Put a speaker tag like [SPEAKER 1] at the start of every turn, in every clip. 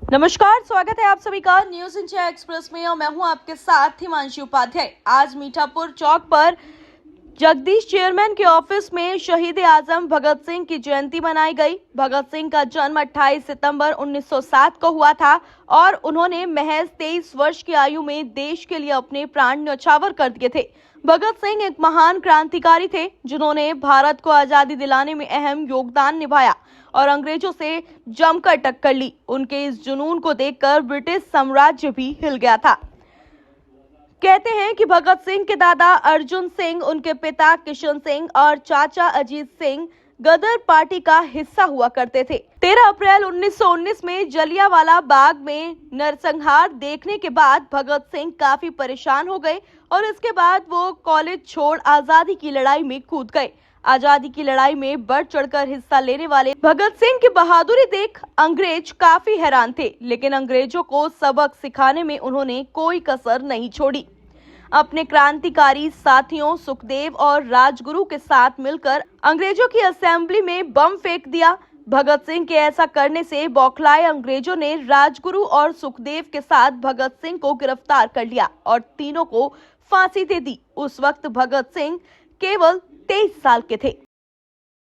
[SPEAKER 1] नमस्कार, स्वागत है आप सभी का न्यूज इंडिया एक्सप्रेस में और मैं हूं आपके साथ हिमांशी उपाध्याय। आज मीठापुर चौक पर जगदीश चेयरमैन के ऑफिस में शहीद आजम भगत सिंह की जयंती मनाई गई। भगत सिंह का जन्म 28 सितंबर 1907 को हुआ था और उन्होंने महज 23 वर्ष की आयु में देश के लिए अपने प्राण न्यौछावर कर दिए थे। भगत सिंह एक महान क्रांतिकारी थे जिन्होंने भारत को आजादी दिलाने में अहम योगदान निभाया और अंग्रेजों से जमकर टक्कर ली। उनके इस जुनून को देखकर ब्रिटिश साम्राज्य भी हिल गया था। कहते हैं कि भगत सिंह के दादा अर्जुन सिंह, उनके पिता किशन सिंह और चाचा अजीत सिंह गदर पार्टी का हिस्सा हुआ करते थे। 13 अप्रैल 1919 में जलियांवाला बाग में नरसंहार देखने के बाद भगत सिंह काफी परेशान हो गए और इसके बाद वो कॉलेज छोड़ आजादी की लड़ाई में कूद गए। आजादी की लड़ाई में बढ़ चढ़कर हिस्सा लेने वाले भगत सिंह की बहादुरी देख अंग्रेज काफी हैरान थे, लेकिन अंग्रेजों को सबक सिखाने में उन्होंने कोई कसर नहीं छोड़ी। अपने क्रांतिकारी साथियों सुखदेव और राजगुरु के साथ मिलकर अंग्रेजों की असेंबली में बम फेंक दिया। भगत सिंह के ऐसा करने से बौखलाए अंग्रेजों ने राजगुरु और सुखदेव के साथ भगत सिंह को गिरफ्तार कर लिया और तीनों को फांसी दे दी। उस वक्त भगत सिंह केवल 23 साल के थे।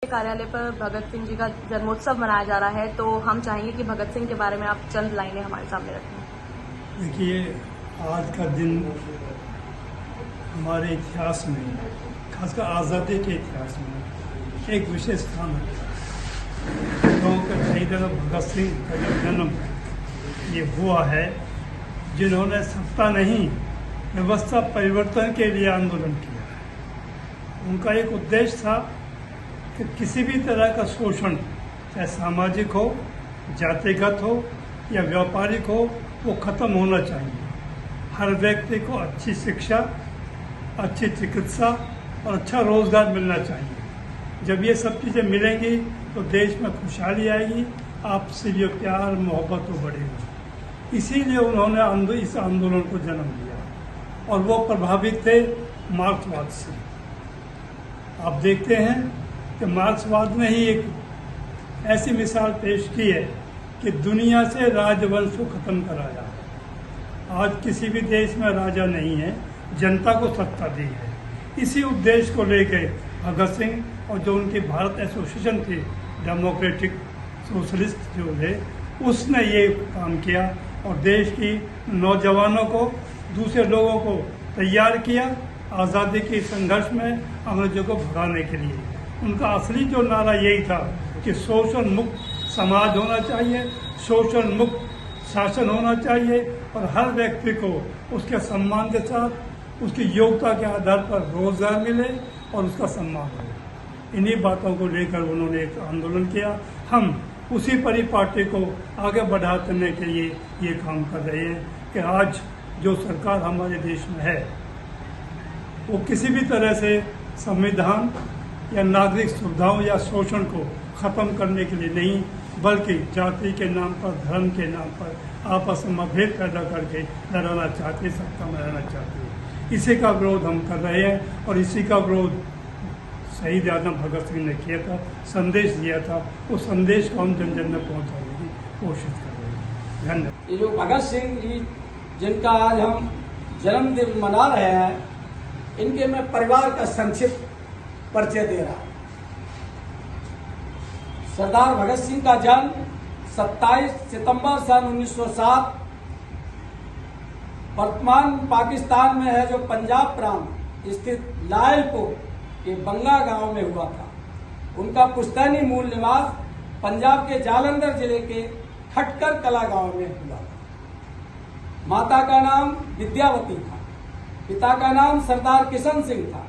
[SPEAKER 2] कार्यालय पर भगत सिंह जी का जन्मोत्सव मनाया जा रहा है, तो हम चाहेंगे कि भगत सिंह के बारे में आप चंद लाइनें हमारे सामने रखें।
[SPEAKER 3] देखिए, आज का दिन हमारे इतिहास में, खासकर आज़ादी के इतिहास में एक विशेष स्थान है। क्योंकि शहीद भगत सिंह का जो जन्म ये हुआ है, जिन्होंने सत्ता नहीं व्यवस्था परिवर्तन के लिए आंदोलन किया। उनका एक उद्देश्य था कि किसी भी तरह का शोषण, चाहे सामाजिक हो, जातिगत हो या व्यापारिक हो, वो खत्म होना चाहिए। हर व्यक्ति को अच्छी शिक्षा, अच्छी चिकित्सा और अच्छा रोजगार मिलना चाहिए। जब ये सब चीज़ें मिलेंगी तो देश में खुशहाली आएगी, आपसी भी प्यार मोहब्बत तो बढ़ेगी। इसीलिए उन्होंने इस आंदोलन को जन्म दिया और वो प्रभावित थे मार्क्सवाद से। आप देखते हैं कि मार्क्सवाद ने ही एक ऐसी मिसाल पेश की है कि दुनिया से राजवंश को खत्म कराया। आज किसी भी देश में राजा नहीं है, जनता को सत्ता दी है। इसी उद्देश्य को लेकर भगत सिंह और जो उनकी भारत एसोसिएशन थी, डेमोक्रेटिक सोशलिस्ट जो थे, उसने ये काम किया और देश की नौजवानों को, दूसरे लोगों को तैयार किया आज़ादी के संघर्ष में अंग्रेजों को भगाने के लिए। उनका असली जो नारा यही था कि शोषण मुक्त समाज होना चाहिए, शोषण मुक्त शासन होना चाहिए और हर व्यक्ति को उसके सम्मान के साथ उसकी योग्यता के आधार पर रोजगार मिले और उसका सम्मान हो। इन्हीं बातों को लेकर उन्होंने एक आंदोलन किया। हम उसी परिपाटी को आगे बढ़ाने के लिए ये काम कर रहे हैं कि आज जो सरकार हमारे देश में है वो किसी भी तरह से संविधान या नागरिक सुविधाओं या शोषण को खत्म करने के लिए नहीं, बल्कि जाति के नाम पर, धर्म के नाम पर आपस में मतभेद पैदा करके लड़ाना चाहते, सत्ता में रहना चाहते हैं। इसी का विरोध हम कर रहे हैं और इसी का विरोध शहीद आजम भगत सिंह ने किया था, संदेश दिया था। उस संदेश को हम जन जन में पहुँचाने की कोशिश कर रहे हैं। धन्यवाद।
[SPEAKER 4] ये जो भगत सिंह जी जिनका आज हम जन्मदिन मना रहे हैं, इनके मैं परिवार का संक्षिप्त परिचय दे रहा हूं। सरदार भगत सिंह का जन्म 27 सितंबर सन 1907 वर्तमान पाकिस्तान में है जो पंजाब प्रांत स्थित लायलपुर के बंगा गांव में हुआ था। उनका पुश्तैनी मूल निवास पंजाब के जालंधर जिले के खटकर कला गांव में हुआ था। माता का नाम विद्यावती था, पिता का नाम सरदार किशन सिंह था,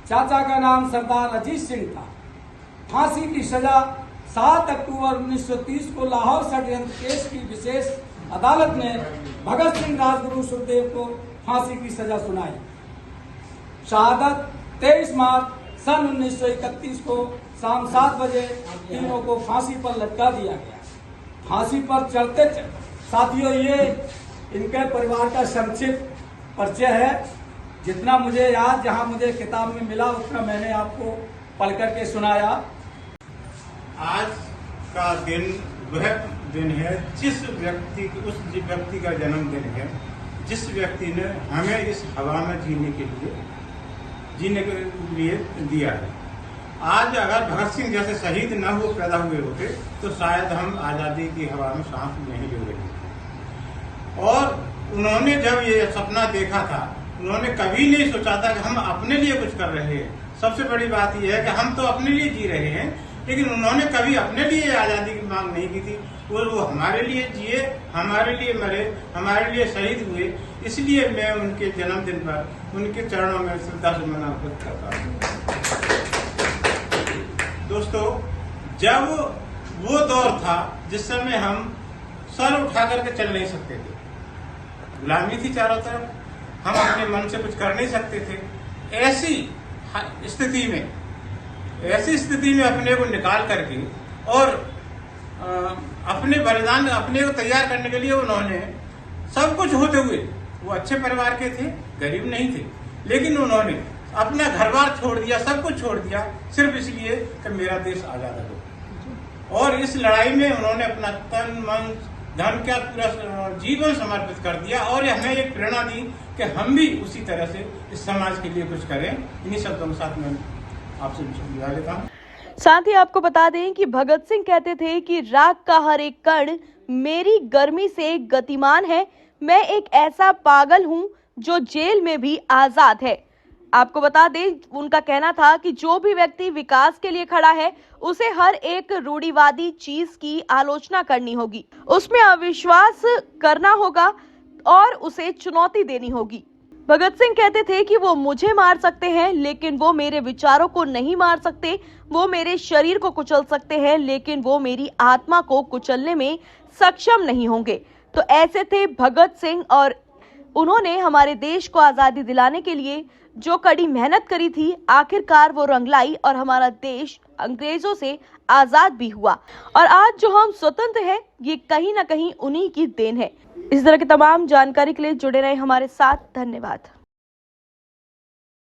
[SPEAKER 4] चाचा का नाम सरदार अजीत सिंह था। फांसी की सजा 7 अक्टूबर 1930 को लाहौर षड्यंत्र केस की विशेष अदालत ने भगत सिंह, राजगुरु, सुखदेव को फांसी की सजा सुनाई। शहादत 23 मार्च सन 1931 को शाम 7 बजे तीनों को फांसी पर लटका दिया गया। फांसी पर चढ़ते साथियों, ये इनके परिवार का संक्षिप्त परिचय है। जितना मुझे याद, जहां मुझे किताब में मिला, उतना मैंने आपको पढ़ करके सुनाया।
[SPEAKER 5] आज का दिन वह दिन है जिस व्यक्ति का जन्मदिन है, जिस व्यक्ति ने हमें इस हवा में जीने के लिए दिया है। आज अगर भगत सिंह जैसे शहीद न हो पैदा हुए होते तो शायद हम आज़ादी की हवा में सांस नहीं ले रहे थे। और उन्होंने जब ये सपना देखा था, उन्होंने कभी नहीं सोचा था कि हम अपने लिए कुछ कर रहे हैं। सबसे बड़ी बात यह है कि हम तो अपने लिए जी रहे हैं, लेकिन उन्होंने कभी अपने लिए आज़ादी की मांग नहीं की थी। वो हमारे लिए जिए, हमारे लिए मरे, हमारे लिए शहीद हुए। इसलिए मैं उनके जन्मदिन पर उनके चरणों में श्रद्धासुमन अर्पित करता हूँ। दोस्तों, जब वो दौर था जिस समय हम सर उठा करके चल नहीं सकते थे, गुलामी थी चारों तरफ, हम अपने मन से कुछ कर नहीं सकते थे। ऐसी स्थिति में अपने को निकाल करके और अपने बलिदान अपने को तैयार करने के लिए उन्होंने सब कुछ होते हुए, वो अच्छे परिवार के थे, गरीब नहीं थे, लेकिन उन्होंने अपना घर बार छोड़ दिया, सब कुछ छोड़ दिया, सिर्फ इसलिए कि मेरा देश आजाद हो। और इस लड़ाई में उन्होंने अपना तन मन धन का पूरा जीवन समर्पित कर दिया और हमें एक प्रेरणा दी कि हम भी उसी तरह से इस समाज के लिए कुछ करें। इन्हीं शब्दों के साथ मैं आपसे विदा लेता हूँ।
[SPEAKER 1] साथ ही आपको बता दें कि भगत सिंह कहते थे कि राख का हर एक कण मेरी गर्मी से गतिमान है, मैं एक ऐसा पागल हूँ जो जेल में भी आजाद है। आपको बता दें, उनका कहना था कि जो भी व्यक्ति विकास के लिए खड़ा है उसे हर एक रूढ़िवादी चीज की आलोचना करनी होगी, उसमें अविश्वास करना होगा और उसे चुनौती देनी होगी। भगत सिंह कहते थे कि वो मुझे मार सकते हैं लेकिन वो मेरे विचारों को नहीं मार सकते, वो मेरे शरीर को कुचल सकते हैं लेकिन वो मेरी आत्मा को कुचलने में सक्षम नहीं होंगे। तो ऐसे थे भगत सिंह और उन्होंने हमारे देश को आजादी दिलाने के लिए जो कड़ी मेहनत करी थी, आखिरकार वो रंग लाई और हमारा देश अंग्रेजों से आजाद भी हुआ। और आज जो हम स्वतंत्र हैं, ये कहीं ना कहीं उन्हीं की देन है। इस तरह की तमाम जानकारी के लिए जुड़े रहे हमारे साथ। धन्यवाद।